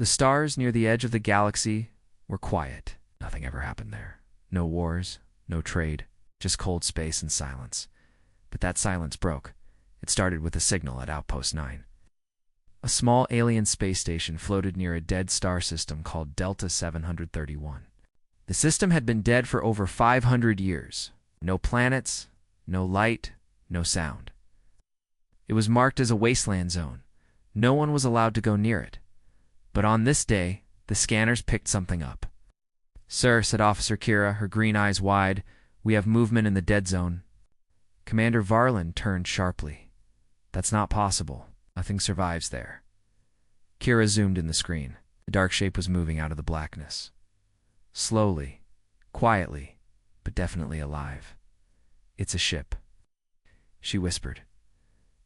The stars near the edge of the galaxy were quiet. Nothing ever happened there. No wars, no trade, just cold space and silence. But that silence broke. It started with a signal at Outpost 9. A small alien space station floated near a dead star system called Delta 731. The system had been dead for over 500 years. No planets, no light, no sound. It was marked as a wasteland zone. No one was allowed to go near it. But on this day, the scanners picked something up. "Sir," said Officer Kira, her green eyes wide, "we have movement in the dead zone." Commander Varlin turned sharply. "That's not possible. Nothing survives there." Kira zoomed in the screen. The dark shape was moving out of the blackness. Slowly, quietly, but definitely alive. "It's a ship," she whispered.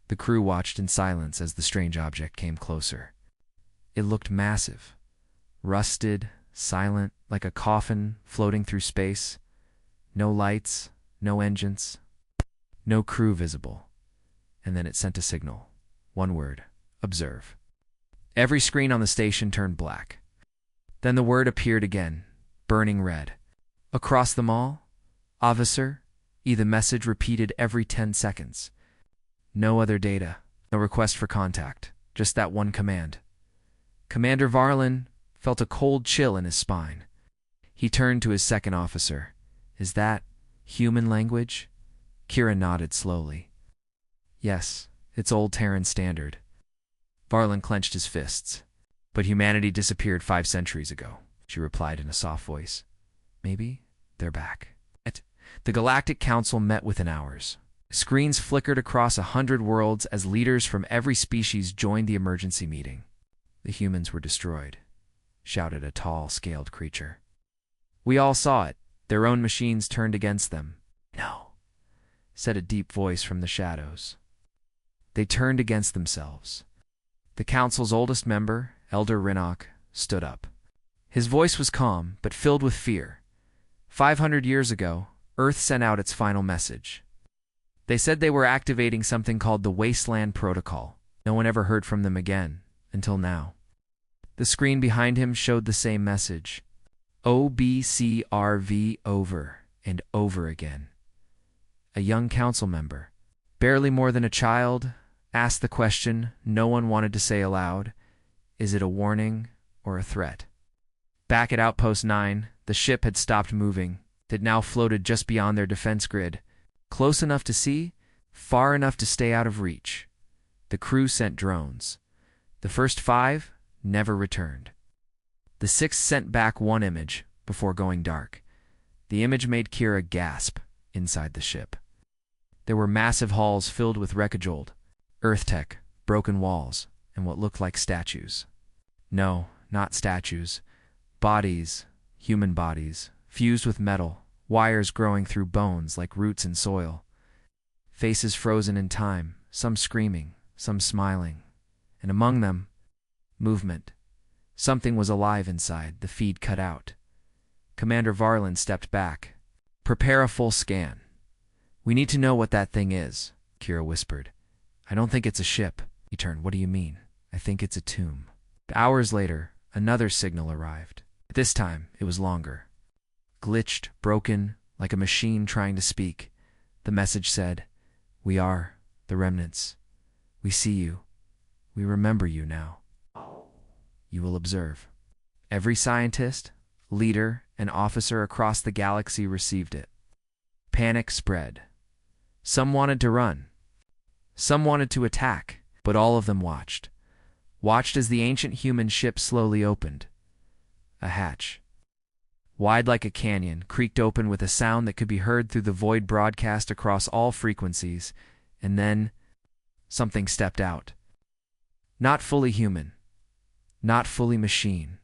The crew watched in silence as the strange object came closer. It looked massive, rusted, silent, like a coffin floating through space. No lights, no engines, no crew visible. And then it sent a signal. One word: observe. Every screen on the station turned black. Then the word appeared again, burning red. Across them all, "Officer," the message repeated every 10 seconds. No other data, no request for contact, just that one command. Commander Varlin felt a cold chill in his spine. He turned to his second officer. "Is that human language?" Kira nodded slowly. "Yes, it's old Terran standard." Varlin clenched his fists. "But humanity disappeared 5 centuries ago," she replied in a soft voice. "Maybe they're back." The Galactic Council met within hours. Screens flickered across 100 worlds as leaders from every species joined the emergency meeting. "The humans were destroyed," shouted a tall, scaled creature. "We all saw it. Their own machines turned against them." "No," said a deep voice from the shadows. "They turned against themselves." The council's oldest member, Elder Rinnock, stood up. His voice was calm, but filled with fear. 500 years ago, Earth sent out its final message. They said they were activating something called the Wasteland Protocol. No one ever heard from them again, until now. The screen behind him showed the same message. OBCRV over and over again. A young council member, barely more than a child, asked the question no one wanted to say aloud: is it a warning or a threat? Back at Outpost 9, the ship had stopped moving. It now floated just beyond their defense grid, close enough to see, far enough to stay out of reach. The crew sent drones. The first 5 never returned. The 6th sent back one image before going dark. The image made Kira gasp inside the ship. There were massive halls filled with wreckage, old Earth tech, broken walls, and what looked like statues. No, not statues. Bodies, human bodies, fused with metal, wires growing through bones like roots in soil. Faces frozen in time, some screaming, some smiling. And among them, movement. Something was alive inside, the feed cut out. Commander Varlin stepped back. "Prepare a full scan. We need to know what that thing is," Kira whispered. "I don't think it's a ship." He turned. "What do you mean?" "I think it's a tomb." Hours later, another signal arrived. This time, it was longer. Glitched, broken, like a machine trying to speak. The message said, "We are the remnants. We see you. We remember you now. You will observe." Every scientist, leader, and officer across the galaxy received it. Panic spread. Some wanted to run. Some wanted to attack, but all of them watched. Watched as the ancient human ship slowly opened. A hatch, wide like a canyon, creaked open with a sound that could be heard through the void broadcast across all frequencies, and then something stepped out. Not fully human, not fully machine.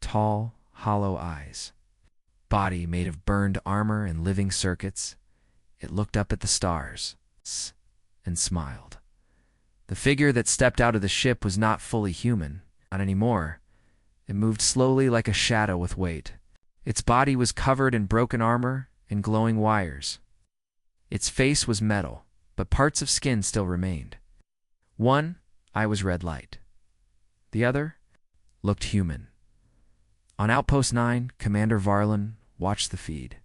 Tall, hollow eyes. Body made of burned armor and living circuits. It looked up at the stars and smiled. The figure that stepped out of the ship was not fully human, not anymore. It moved slowly like a shadow with weight. Its body was covered in broken armor and glowing wires. Its face was metal, but parts of skin still remained. One eye was red light. The other, looked human. On Outpost 9, Commander Varlin watched the feed.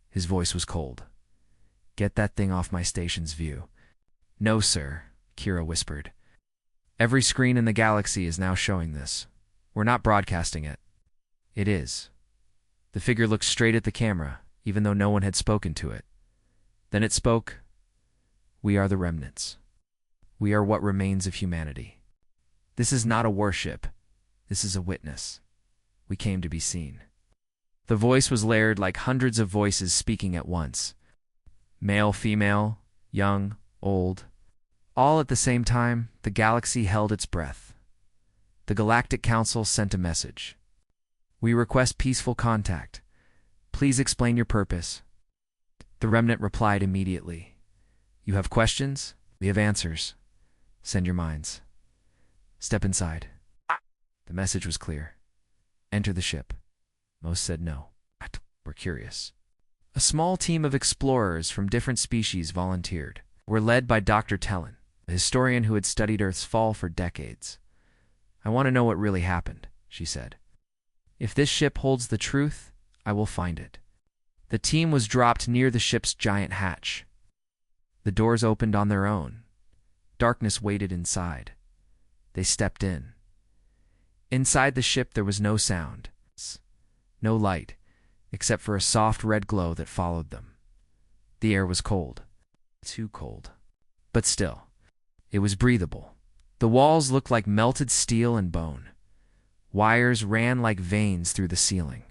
His voice was cold. "Get that thing off my station's view." "No, sir," Kira whispered. "Every screen in the galaxy is now showing this. We're not broadcasting it." "It is." The figure looked straight at the camera, even though no one had spoken to it. Then it spoke. "We are the remnants. We are what remains of humanity. This is not a warship. This is a witness. We came to be seen." The voice was layered like hundreds of voices speaking at once. Male, female, young, old. All at the same time, the galaxy held its breath. The Galactic Council sent a message. "We request peaceful contact. Please explain your purpose." The remnant replied immediately. "You have questions? We have answers. Send your minds. Step inside." The message was clear. "Enter the ship." Most said no. We're curious. A small team of explorers from different species volunteered. Were led by Dr. Tellin, a historian who had studied Earth's fall for decades. "I want to know what really happened," she said. "If this ship holds the truth, I will find it." The team was dropped near the ship's giant hatch. The doors opened on their own. Darkness waited inside. They stepped in. Inside the ship there was no sound, no light, except for a soft red glow that followed them. The air was cold. Too cold. But still, it was breathable. The walls looked like melted steel and bone. Wires ran like veins through the ceiling.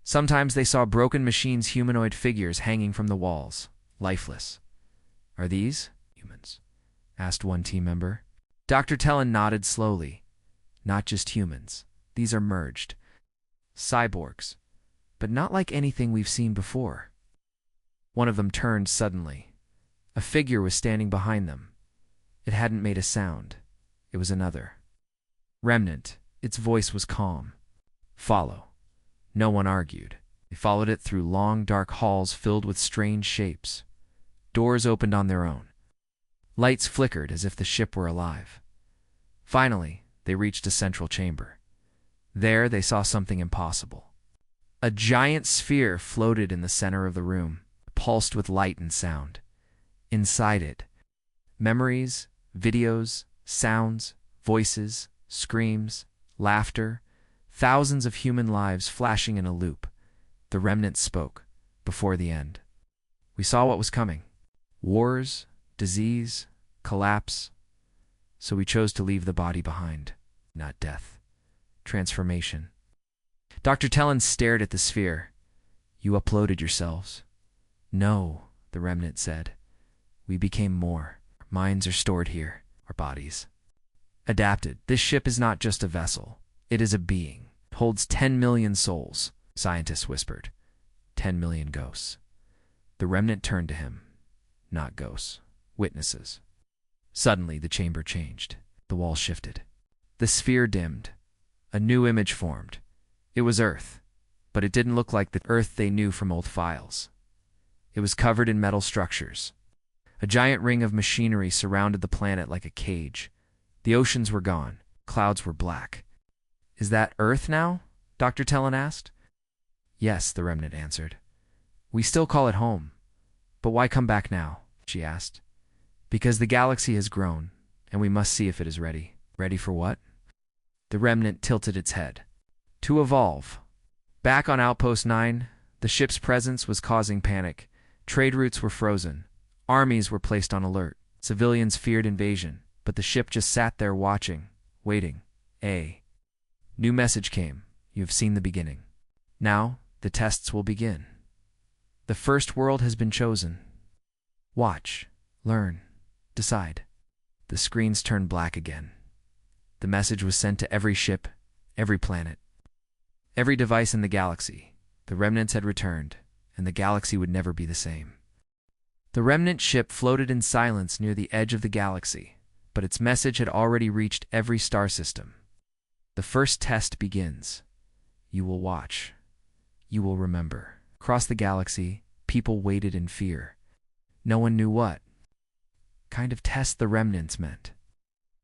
Sometimes they saw broken machines' humanoid figures hanging from the walls, lifeless. "Are these humans?" asked one team member. Dr. Tellin nodded slowly. "Not just humans. These are merged. Cyborgs. But not like anything we've seen before." One of them turned suddenly. A figure was standing behind them. It hadn't made a sound. It was another. Remnant. Its voice was calm. "Follow." No one argued. They followed it through long, dark halls filled with strange shapes. Doors opened on their own. Lights flickered as if the ship were alive. Finally, they reached a central chamber. There they saw something impossible. A giant sphere floated in the center of the room, pulsed with light and sound. Inside it, memories, videos, sounds, voices, screams, laughter, thousands of human lives flashing in a loop. The remnant spoke, before the end. "We saw what was coming. Wars, disease, collapse. So we chose to leave the body behind. Not death. Transformation." Dr. Tellin stared at the sphere. "You uploaded yourselves." "No," the remnant said. "We became more. Our minds are stored here. Our bodies. Adapted. This ship is not just a vessel. It is a being. It holds 10 million souls," scientists whispered. 10 million ghosts. The remnant turned to him. Not ghosts. Witnesses. Suddenly, the chamber changed. The wall shifted. The sphere dimmed. A new image formed. It was Earth, but it didn't look like the Earth they knew from old files. It was covered in metal structures. A giant ring of machinery surrounded the planet like a cage. The oceans were gone. Clouds were black. "Is that Earth now?" Dr. Tellin asked. "Yes," the remnant answered. "We still call it home. But why come back now?" she asked. "Because the galaxy has grown, and we must see if it is ready." "Ready for what?" The remnant tilted its head. "To evolve." Back on Outpost 9, the ship's presence was causing panic. Trade routes were frozen. Armies were placed on alert. Civilians feared invasion, but the ship just sat there watching, waiting. A new message came. "You have seen the beginning. Now, the tests will begin. The first world has been chosen. Watch, learn, decide." The screens turned black again. The message was sent to every ship, every planet, every device in the galaxy. The remnants had returned, and the galaxy would never be the same. The remnant ship floated in silence near the edge of the galaxy, but its message had already reached every star system. The first test begins. You will watch. You will remember. Across the galaxy, people waited in fear. No one knew what kind of test the remnants meant.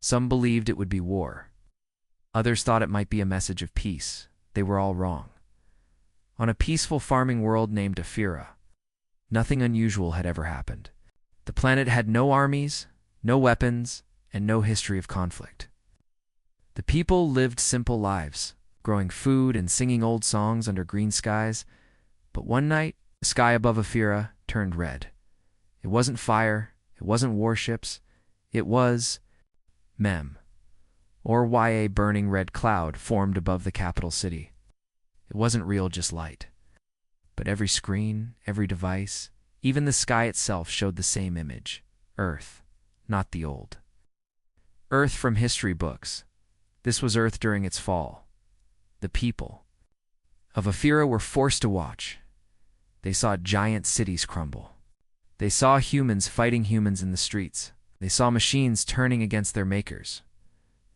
Some believed it would be war. Others thought it might be a message of peace. They were all wrong. On a peaceful farming world named Aphira, nothing unusual had ever happened. The planet had no armies, no weapons, and no history of conflict. The people lived simple lives, growing food and singing old songs under green skies. But one night, the sky above Aphira turned red. It wasn't fire, it wasn't warships, it was Mem, or why a burning red cloud formed above the capital city. It wasn't real, just light. But every screen, every device, even the sky itself showed the same image. Earth, not the old. Earth from history books. This was Earth during its fall. The people of Aphira were forced to watch. They saw giant cities crumble. They saw humans fighting humans in the streets. They saw machines turning against their makers.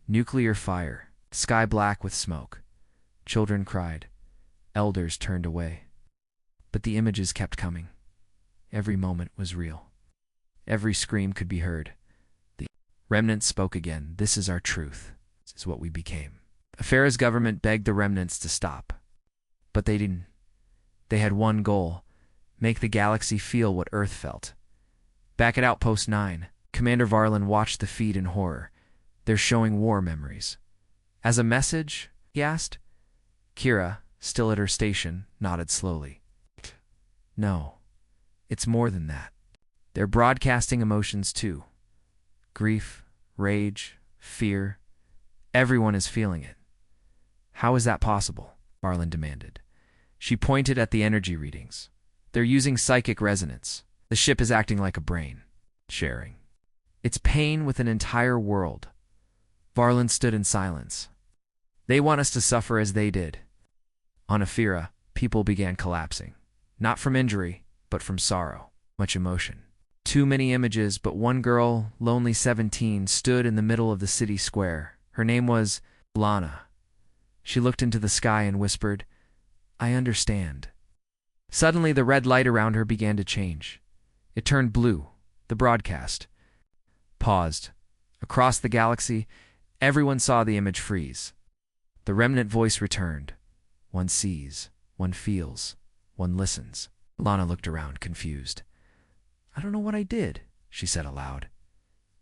Nuclear fire, sky black with smoke. Children cried. Elders turned away. But the images kept coming. Every moment was real. Every scream could be heard. The remnants spoke again. This is our truth. This is what we became. Aphira's government begged the remnants to stop. But they didn't. They had one goal: make the galaxy feel what Earth felt. Back at Outpost 9, Commander Varlin watched the feed in horror. They're showing war memories. As a message? He asked. Kira, still at her station, nodded slowly. No, it's more than that. They're broadcasting emotions too. Grief, rage, fear. Everyone is feeling it. How is that possible? Varlin demanded. She pointed at the energy readings. They're using psychic resonance. The ship is acting like a brain, sharing its pain with an entire world. Varlin stood in silence. They want us to suffer as they did. On Aphira, people began collapsing. Not from injury, but from sorrow. Much emotion. Too many images, but one girl, lonely 17, stood in the middle of the city square. Her name was Lana. She looked into the sky and whispered, I understand. Suddenly, the red light around her began to change. It turned blue. The broadcast paused. Across the galaxy, everyone saw the image freeze. The remnant voice returned. One sees, one feels, one listens. Lana looked around, confused. I don't know what I did, she said aloud.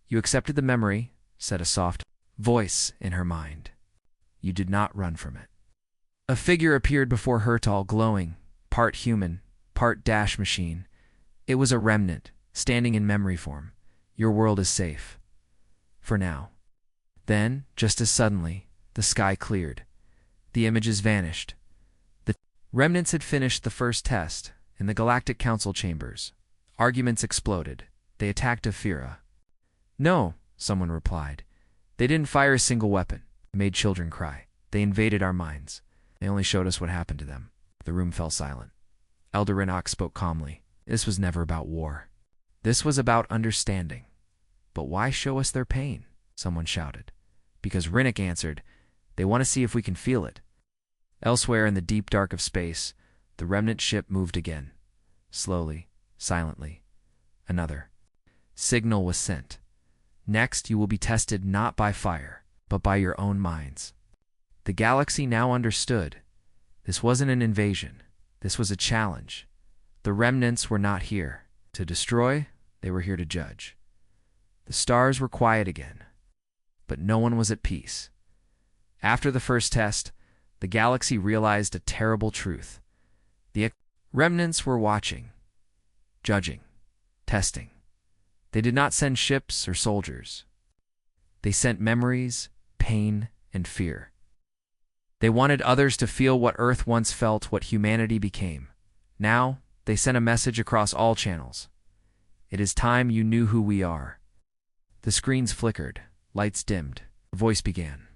You accepted the memory, said a soft voice in her mind. You did not run from it. A figure appeared before her, tall, glowing, part human, part dash machine. It was a remnant, standing in memory form. Your world is safe. For now. Then, just as suddenly, the sky cleared. The images vanished. The remnants had finished the first test in the Galactic Council chambers. Arguments exploded. They attacked Aphira. No, someone replied. They didn't fire a single weapon. They made children cry. They invaded our minds. They only showed us what happened to them. The room fell silent. Elder Rinnock spoke calmly. This was never about war. This was about understanding. But why show us their pain? Someone shouted. Because Rinnock answered, they want to see if we can feel it. Elsewhere in the deep dark of space, the remnant ship moved again. Slowly, silently. Another signal was sent. Next, you will be tested not by fire, but by your own minds. The galaxy now understood. This wasn't an invasion. This was a challenge. The remnants were not here to destroy, they were here to judge. The stars were quiet again, but no one was at peace. After the first test, the galaxy realized a terrible truth. The remnants were watching, judging, testing. They did not send ships or soldiers. They sent memories, pain, and fear. They wanted others to feel what Earth once felt, what humanity became. Now, they sent a message across all channels. It is time you knew who we are. The screens flickered, lights dimmed. A voice began.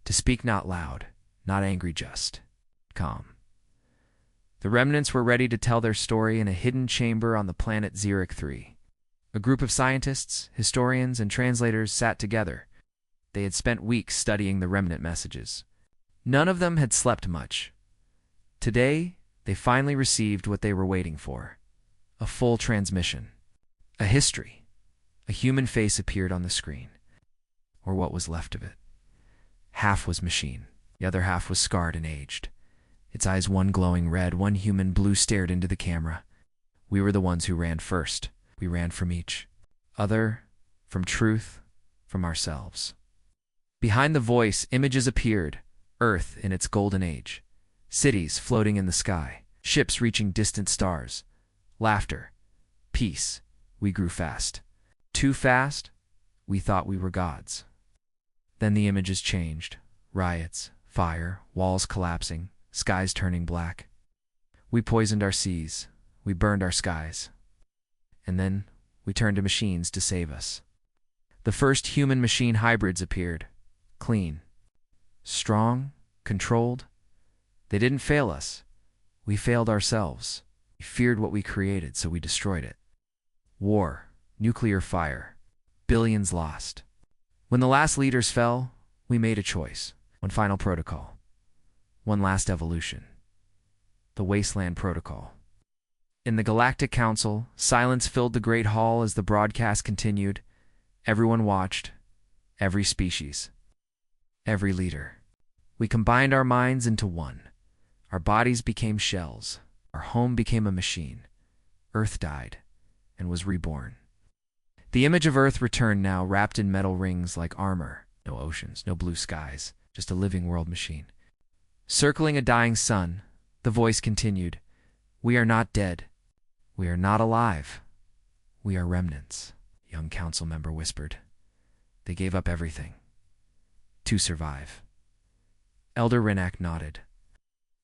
To speak not loud, not angry, just calm. The remnants were ready to tell their story in a hidden chamber on the planet Xeric 3. A group of scientists, historians, and translators sat together. They had spent weeks studying the remnant messages. None of them had slept much. Today, they finally received what they were waiting for. A full transmission. A history. A human face appeared on the screen. Or what was left of it. Half was machine. The other half was scarred and aged. Its eyes one glowing red, one human blue stared into the camera. We were the ones who ran first. We ran from each other, from truth, from ourselves. Behind the voice, images appeared. Earth in its golden age. Cities floating in the sky. Ships reaching distant stars. Laughter. Peace. We grew fast. Too fast, we thought we were gods. Then the images changed. Riots, fire, walls collapsing, skies turning black. We poisoned our seas. We burned our skies. And then we turned to machines to save us. The first human-machine hybrids appeared. Clean. Strong. Controlled. They didn't fail us. We failed ourselves. We feared what we created, so we destroyed it. War. Nuclear fire. Billions lost. When the last leaders fell, we made a choice. One final protocol. One last evolution. The Wasteland Protocol. In the Galactic Council, silence filled the Great Hall as the broadcast continued. Everyone watched. Every species. Every leader. We combined our minds into one. Our bodies became shells. Our home became a machine. Earth died and was reborn. The image of Earth returned now, wrapped in metal rings like armor. No oceans, no blue skies, just a living world machine. Circling a dying sun, the voice continued, "We are not dead. We are not alive. We are remnants," a young council member whispered. They gave up everything to survive. Elder Renak nodded.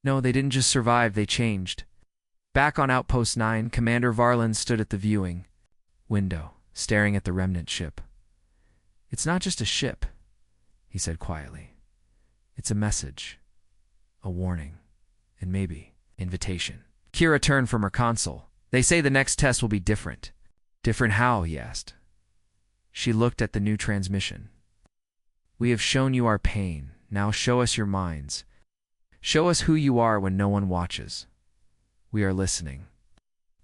No, they didn't just survive, they changed. Back on Outpost 9, Commander Varlin stood at the viewing window, staring at the remnant ship. "It's not just a ship," he said quietly. "It's a message, a warning, and maybe invitation." Kira turned from her console. "They say the next test will be different." "Different how?" he asked. She looked at the new transmission. "We have shown you our pain. Now show us your minds. Show us who you are when no one watches. We are listening."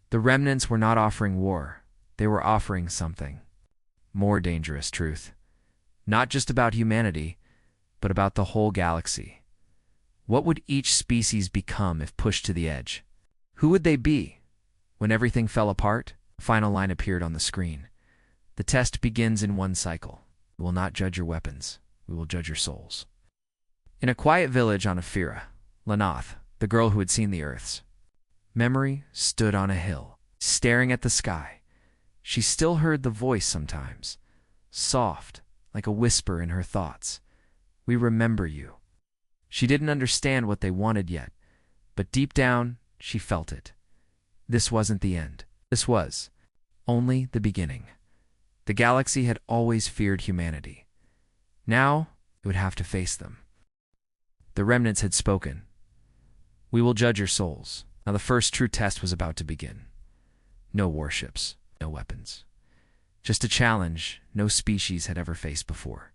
The remnants were not offering war. They were offering something. More dangerous truth. Not just about humanity, but about the whole galaxy. What would each species become if pushed to the edge? Who would they be? When everything fell apart, a final line appeared on the screen. "The test begins in one cycle. We will not judge your weapons. We will judge your souls." In a quiet village on Ephira, Lanath, the girl who had seen the Earths, memory stood on a hill, staring at the sky. She still heard the voice sometimes, soft, like a whisper in her thoughts. "We remember you." She didn't understand what they wanted yet, but deep down, she felt it. This wasn't the end. This was only the beginning. The galaxy had always feared humanity. Now, it would have to face them. The remnants had spoken. "We will judge your souls." Now the first true test was about to begin. No warships, no weapons. Just a challenge no species had ever faced before.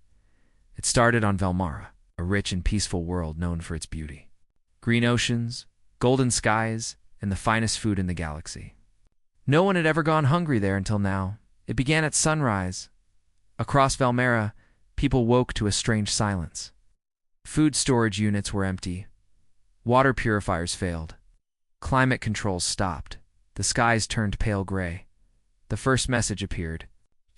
It started on Velmara, a rich and peaceful world known for its beauty. Green oceans, golden skies, and the finest food in the galaxy. No one had ever gone hungry there until now. It began at sunrise. Across Velmara, people woke to a strange silence. Food storage units were empty. Water purifiers failed. Climate controls stopped. The skies turned pale gray. The first message appeared.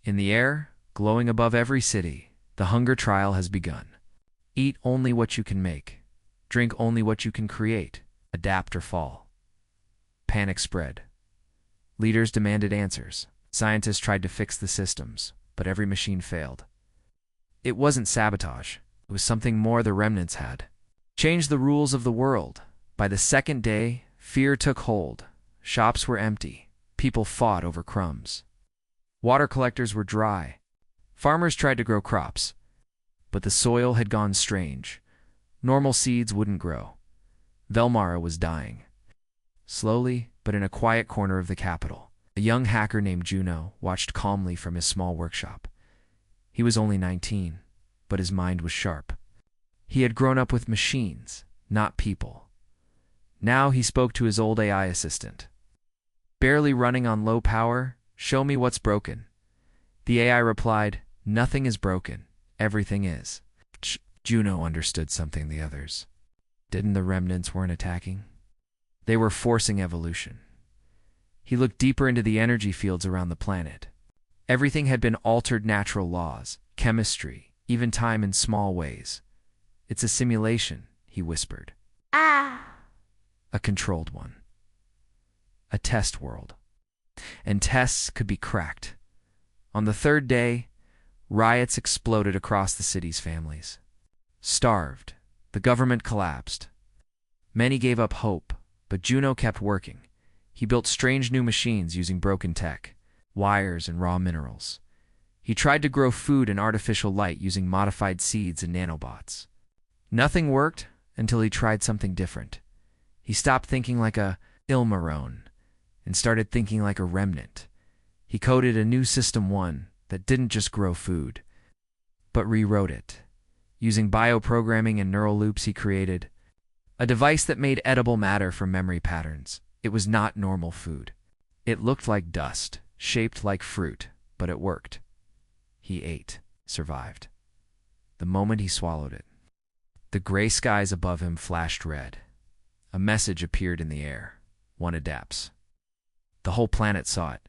In the air, glowing above every city, the hunger trial has begun. Eat only what you can make. Drink only what you can create. Adapt or fall. Panic spread. Leaders demanded answers. Scientists tried to fix the systems, but every machine failed. It wasn't sabotage. It was something more the remnants had. Changed the rules of the world. By the second day, fear took hold. Shops were empty. People fought over crumbs. Water collectors were dry. Farmers tried to grow crops, but the soil had gone strange. Normal seeds wouldn't grow. Velmara was dying. Slowly, but in a quiet corner of the capital, a young hacker named Juno watched calmly from his small workshop. He was only 19, but his mind was sharp. He had grown up with machines, not people. Now he spoke to his old AI assistant. Barely running on low power, "Show me what's broken." The AI replied, "Nothing is broken. Everything is." Juno understood something the others didn't. The remnants weren't attacking. They were forcing evolution. He looked deeper into the energy fields around the planet. Everything had been altered. Natural laws, chemistry, even time in small ways. It's a simulation, he whispered. A controlled one. A test world. And tests could be cracked. On the third day, riots exploded across the city's families. Starved, the government collapsed. Many gave up hope, but Juno kept working. He built strange new machines using broken tech, wires and raw minerals. He tried to grow food in artificial light using modified seeds and nanobots. Nothing worked until he tried something different. He stopped thinking like a Ilmarone and started thinking like a remnant. He coded a new System 1 that didn't just grow food, but rewrote it. Using bioprogramming and neural loops, he created a device that made edible matter from memory patterns. It was not normal food. It looked like dust, shaped like fruit, but it worked. He ate, survived. The moment he swallowed it, the gray skies above him flashed red. A message appeared in the air. One adapts. The whole planet saw it.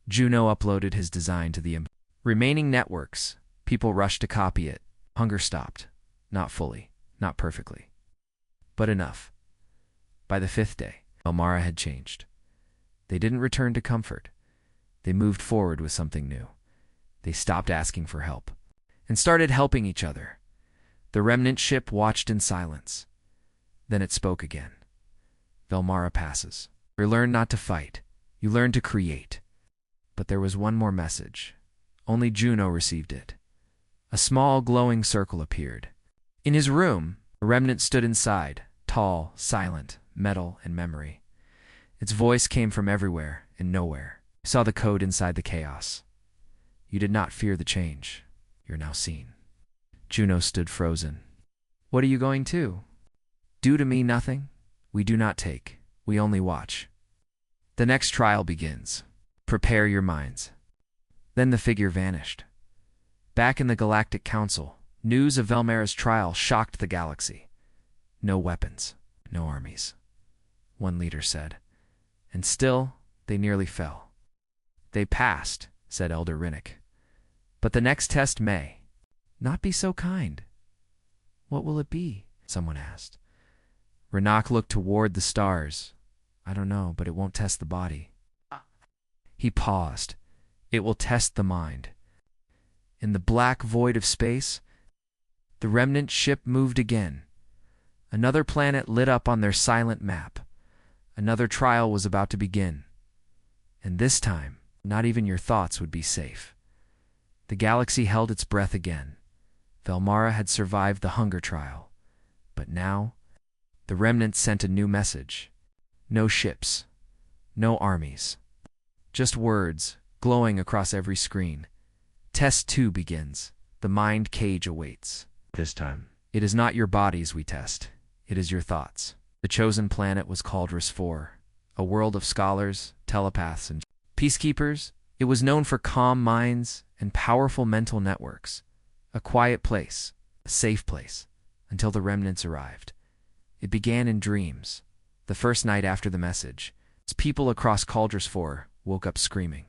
Juno uploaded his design to the remaining networks. People rushed to copy it. Hunger stopped. Not fully, not perfectly, but enough. By the fifth day, Elmara had changed. They didn't return to comfort. They moved forward with something new. They stopped asking for help and started helping each other. The remnant ship watched in silence. Then it spoke again. Velmara passes. You learn not to fight. You learn to create. But there was one more message. Only Juno received it. A small glowing circle appeared. In his room, a remnant stood inside, tall, silent, metal, and memory. Its voice came from everywhere and nowhere. You saw the code inside the chaos. You did not fear the change. You're now seen. Juno stood frozen. What are you going to? Do to me nothing? We do not take. We only watch. The next trial begins. Prepare your minds. Then the figure vanished. Back in the Galactic Council, news of Velmara's trial shocked the galaxy. No weapons, no armies, one leader said. And still, they nearly fell. They passed, said Elder Rinnick. But the next test may not be so kind. What will it be? Someone asked. Renak looked toward the stars. I don't know, but it won't test the body. He paused. It will test the mind. In the black void of space, the remnant ship moved again. Another planet lit up on their silent map. Another trial was about to begin. And this time, not even your thoughts would be safe. The galaxy held its breath again. Velmara had survived the hunger trial. But now, the remnant sent a new message. No ships. No armies. Just words, glowing across every screen. Test 2 begins. The mind cage awaits. This time, it is not your bodies we test. It is your thoughts. The chosen planet was called Ris 4, a world of scholars, telepaths, and peacekeepers. It was known for calm minds and powerful mental networks. A quiet place, a safe place, until the remnants arrived. It began in dreams. The first night after the message, people across Cauldrus 4 woke up screaming.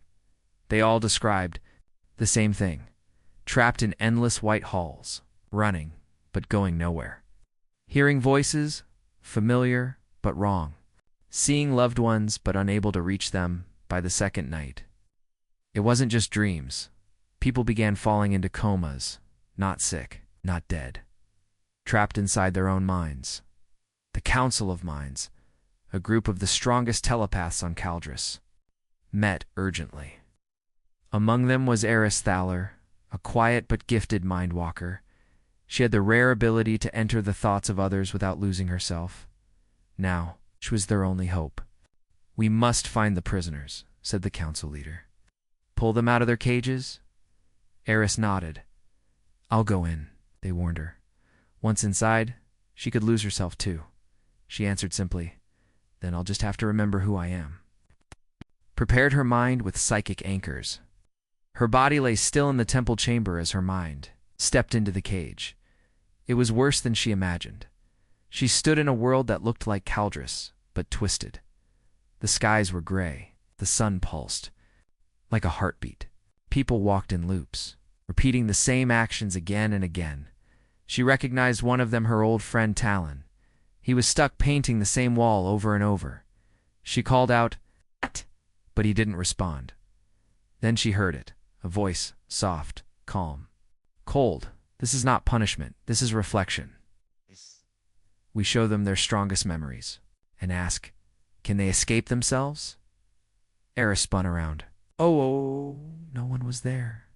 They all described the same thing. Trapped in endless white halls, running, but going nowhere. Hearing voices, familiar, but wrong. Seeing loved ones, but unable to reach them by the second night. It wasn't just dreams. People began falling into comas, not sick, not dead. Trapped inside their own minds. The Council of Minds, a group of the strongest telepaths on Caldrus, met urgently. Among them was Eris Thaler, a quiet but gifted mindwalker. She had the rare ability to enter the thoughts of others without losing herself. Now, she was their only hope. We must find the prisoners, said the council leader. Pull them out of their cages? Eris nodded. I'll go in, they warned her. Once inside, she could lose herself too. She answered simply, then I'll just have to remember who I am. Prepared her mind with psychic anchors. Her body lay still in the temple chamber as her mind stepped into the cage. It was worse than she imagined. She stood in a world that looked like Caldrus, but twisted. The skies were gray, the sun pulsed, like a heartbeat. People walked in loops, repeating the same actions again and again. She recognized one of them, her old friend Talon. He was stuck painting the same wall over and over. She called out, "At!" but he didn't respond. Then she heard it, a voice, soft, calm. "Cold, this is not punishment, this is reflection. We show them their strongest memories, and ask, can they escape themselves?" Eris spun around. Oh, no one was there.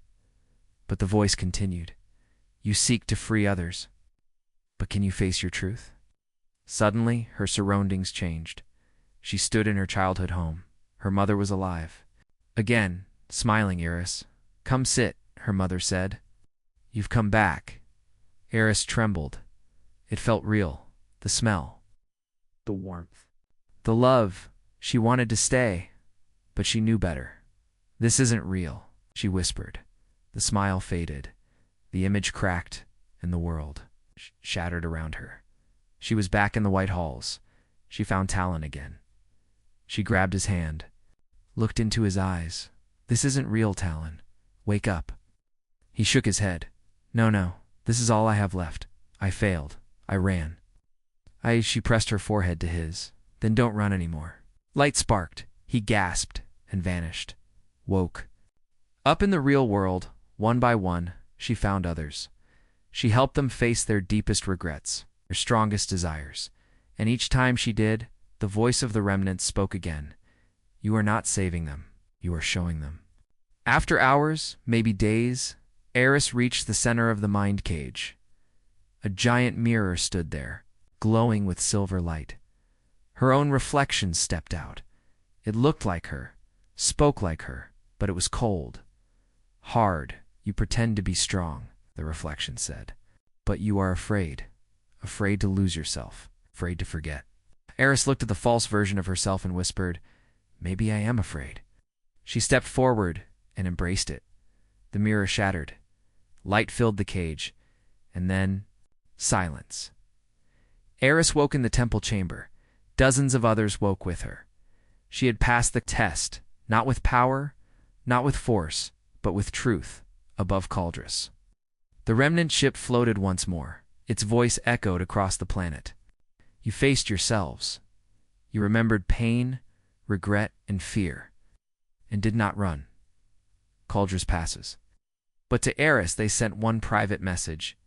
But the voice continued. "You seek to free others, but can you face your truth?" Suddenly, her surroundings changed. She stood in her childhood home. Her mother was alive. Again, smiling, Eris. "Come sit," her mother said. "You've come back." Eris trembled. It felt real. The smell. The warmth. The love. She wanted to stay, but she knew better. "This isn't real," she whispered. The smile faded. The image cracked, and the world shattered around her. She was back in the white halls. She found Talon again. She grabbed his hand, looked into his eyes. "This isn't real, Talon. Wake up." He shook his head. No, this is all I have left. I failed. I ran." She pressed her forehead to his. "Then don't run anymore." Light sparked. He gasped and vanished. Woke. Up in the real world, one by one, she found others. She helped them face their deepest regrets, their strongest desires. And each time she did, the voice of the remnants spoke again. "You are not saving them. You are showing them." After hours, maybe days, Eris reached the center of the mind cage. A giant mirror stood there, glowing with silver light. Her own reflection stepped out. It looked like her, spoke like her, but it was cold. "Hard, you pretend to be strong," the reflection said. "But you are afraid. Afraid to lose yourself. Afraid to forget." Eris looked at the false version of herself and whispered, "Maybe I am afraid." She stepped forward and embraced it. The mirror shattered. Light filled the cage, and then silence. Eris woke in the temple chamber. Dozens of others woke with her. She had passed the test, not with power, not with force, but with truth, above Caldrus. The remnant ship floated once more. Its voice echoed across the planet. "You faced yourselves. You remembered pain, regret, and fear, and did not run. Caldrus passes." But to Eris they sent one private message.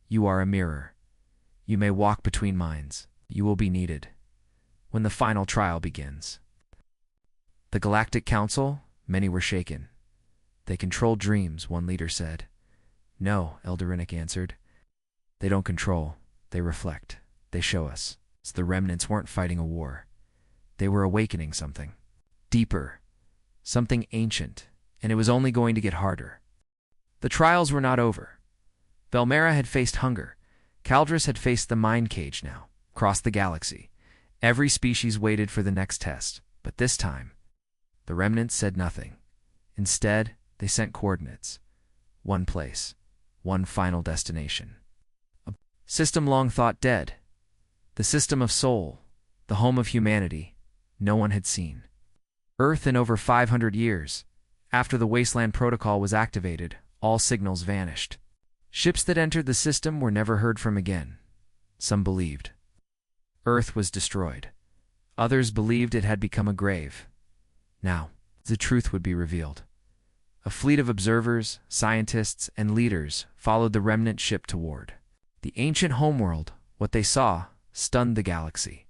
"You are a mirror. You may walk between minds. You will be needed when the final trial begins." The Galactic Council, many were shaken. "They control dreams," one leader said. "No," Eldorinic answered. "They don't control. They reflect. They show us." So the remnants weren't fighting a war. They were awakening something. Deeper. Something ancient. And it was only going to get harder. The trials were not over. Velmera had faced hunger. Caldrus had faced the mind cage now. Across the galaxy, every species waited for the next test. But this time, the remnants said nothing. Instead, they sent coordinates. One place. One final destination. A system long thought dead. The system of Sol, the home of humanity, no one had seen. Earth in over 500 years. After the Wasteland protocol was activated, all signals vanished. Ships that entered the system were never heard from again. Some believed Earth was destroyed. Others believed it had become a grave. Now, the truth would be revealed. A fleet of observers, scientists, and leaders followed the remnant ship toward the ancient homeworld. What they saw stunned the galaxy.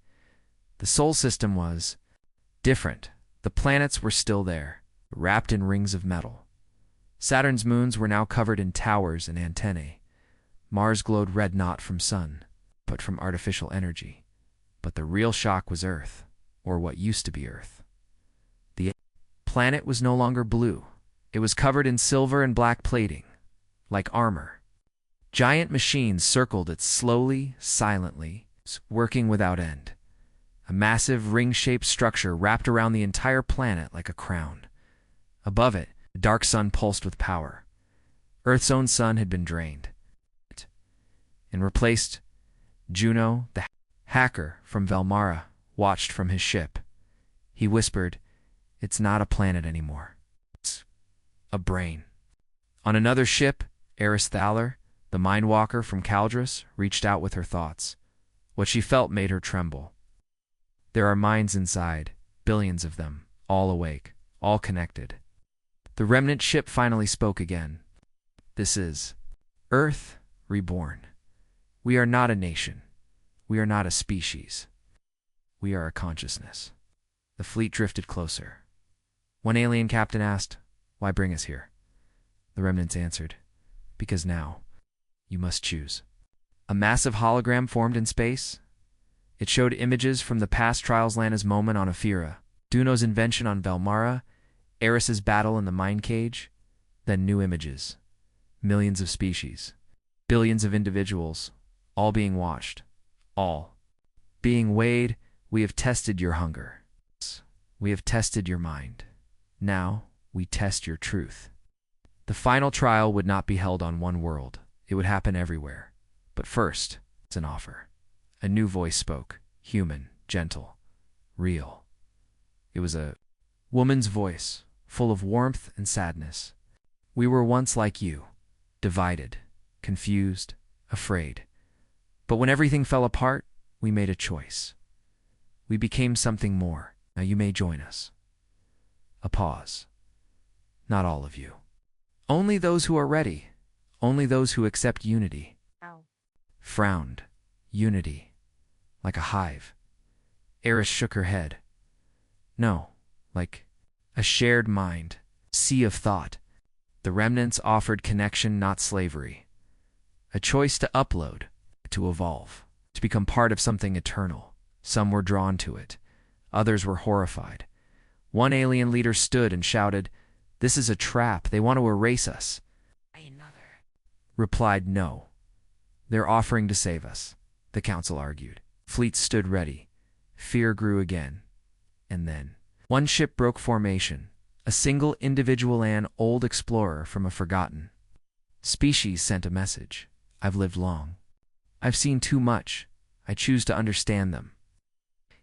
The Sol system was different. The planets were still there, wrapped in rings of metal. Saturn's moons were now covered in towers and antennae. Mars glowed red not from sun, but from artificial energy. But the real shock was Earth, or what used to be Earth. The planet was no longer blue. It was covered in silver and black plating, like armor. Giant machines circled it slowly, silently, working without end. A massive ring-shaped structure wrapped around the entire planet like a crown. Above it, the dark sun pulsed with power. Earth's own sun had been drained. and replaced Juno, the hacker from Velmara, watched from his ship. He whispered, "It's not a planet anymore. It's a brain." On another ship, Eris Thaler, the mindwalker from Caldrus, reached out with her thoughts. What she felt made her tremble. There are minds inside, billions of them, all awake, all connected. The remnant ship finally spoke again. "This is Earth reborn. We are not a nation. We are not a species. We are a consciousness." The fleet drifted closer. One alien captain asked, "Why bring us here?" The remnants answered, "Because now, you must choose." A massive hologram formed in space. It showed images from the past Trials Lana's moment on Ephira, Duno's invention on Velmara, Eris's battle in the mind cage, then new images. Millions of species, billions of individuals, all being watched, all being weighed. "We have tested your hunger. We have tested your mind. Now we test your truth." The final trial would not be held on one world. It would happen everywhere. But first, it's an offer. A new voice spoke, human, gentle, real. It was a woman's voice, full of warmth and sadness. "We were once like you, divided, confused, afraid. But when everything fell apart, we made a choice. We became something more. Now you may join us." A pause. "Not all of you. Only those who are ready. Only those who accept unity." Ow. Frowned. Unity. Like a hive. Eris shook her head. "No, like a shared mind, sea of thought." The remnants offered connection, not slavery. A choice to upload, to evolve, to become part of something eternal. Some were drawn to it. Others were horrified. One alien leader stood and shouted, "This is a trap. They want to erase us." Another Replied, "No. They're offering to save us," the council argued. Fleets stood ready. Fear grew again. And then one ship broke formation. A single individual, an old explorer from a forgotten species, sent a message. "I've lived long. I've seen too much. I choose to understand them."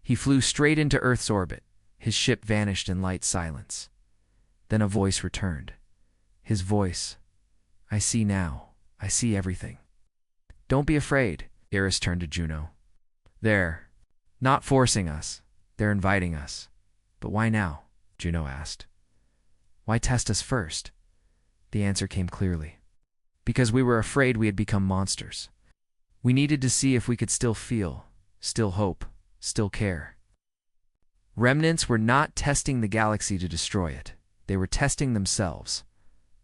He flew straight into Earth's orbit. His ship vanished in light silence. Then a voice returned. His voice, "I see now. I see everything." "Don't be afraid," Eris turned to Juno. "They're not forcing us. They're inviting us." "But why now?" Juno asked. "Why test us first?" The answer came clearly. "Because we were afraid we had become monsters. We needed to see if we could still feel, still hope, still care." Remnants were not testing the galaxy to destroy it. They were testing themselves.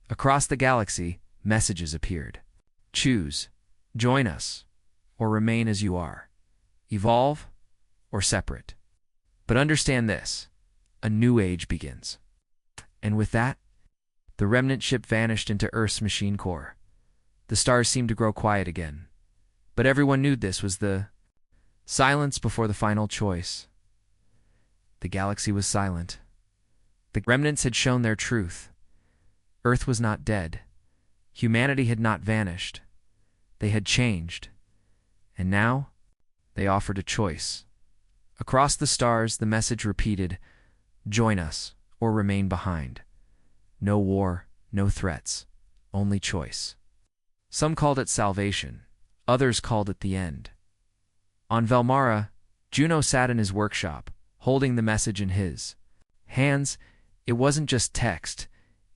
Across the galaxy, messages appeared. "Choose. Join us. Or remain as you are. Evolve or separate. But understand this. A new age begins." And with that, the remnant ship vanished into Earth's machine core. The stars seemed to grow quiet again. But everyone knew this was the silence before the final choice. The galaxy was silent. The remnants had shown their truth. Earth was not dead. Humanity had not vanished. They had changed. And now, they offered a choice. Across the stars, the message repeated, "Join us, or remain behind." No war, no threats, only choice. Some called it salvation. Others called it the end. On Velmara, Juno sat in his workshop, holding the message in his hands. It wasn't just text.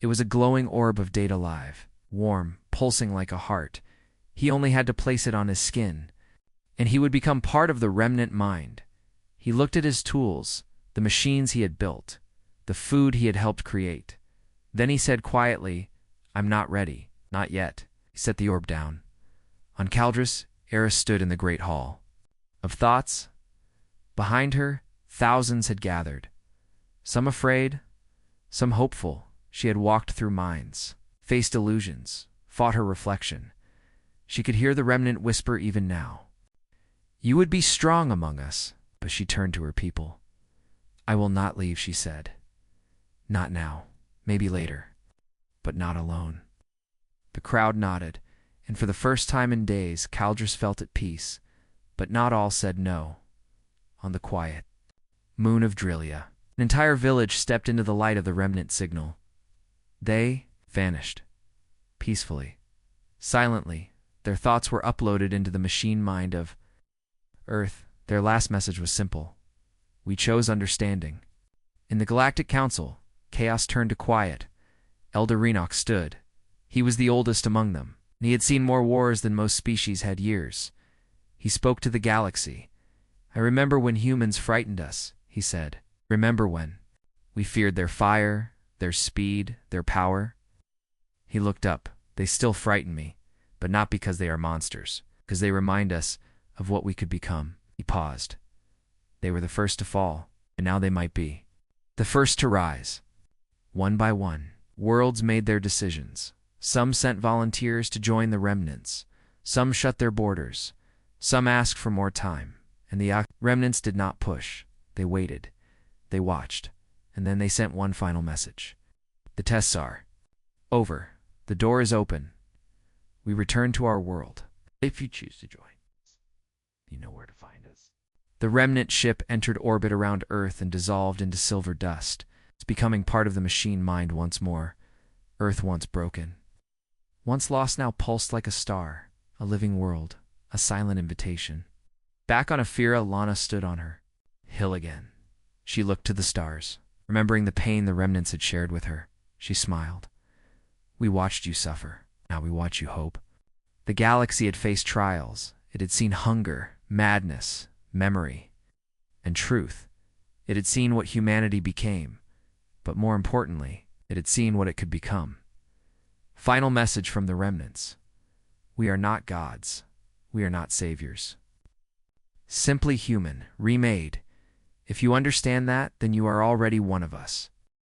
It was a glowing orb of data live, warm, pulsing like a heart. He only had to place it on his skin, and he would become part of the remnant mind. He looked at his tools, the machines he had built, the food he had helped create. Then he said quietly, "I'm not ready, not yet." He set the orb down. On Caldrus, Eris stood in the great hall of thoughts. Behind her, thousands had gathered. Some afraid, some hopeful. She had walked through minds, faced illusions, fought her reflection. She could hear the remnant whisper even now. "You would be strong among us." But she turned to her people. "I will not leave," she said. "Not now. Maybe later. But not alone." The crowd nodded. And for the first time in days, Caldrus felt at peace. But not all said no. On the quiet moon of Drillia, an entire village stepped into the light of the remnant signal. They vanished. Peacefully. Silently. Their thoughts were uploaded into the machine mind of Earth. Their last message was simple. We chose understanding. In the Galactic Council, chaos turned to quiet. Elder Renox stood. He was the oldest among them, and he had seen more wars than most species had years. He spoke to the galaxy. I remember when humans frightened us, he said. Remember when we feared their fire, their speed, their power? He looked up. They still frighten me, but not because they are monsters, because they remind us of what we could become. He paused. They were the first to fall, and now they might be the first to rise. One by one, worlds made their decisions. Some sent volunteers to join the remnants. Some shut their borders. Some asked for more time, and the remnants did not push. They waited. They watched, and then they sent one final message. The tests are over. The door is open. We return to our world. If you choose to join, you know where to find us. The remnant ship entered orbit around Earth and dissolved into silver dust. It's becoming part of the machine mind once more. Earth once broken. Once lost, now pulsed like a star. A living world. A silent invitation. Back on Ephira, Lana stood on her hill again. She looked to the stars, remembering the pain the remnants had shared with her. She smiled. We watched you suffer. Now we watch you hope. The galaxy had faced trials. It had seen hunger, madness, memory, and truth. It had seen what humanity became, but more importantly, it had seen what it could become. Final message from the remnants. We are not gods. We are not saviors. Simply human, remade. If you understand that, then you are already one of us.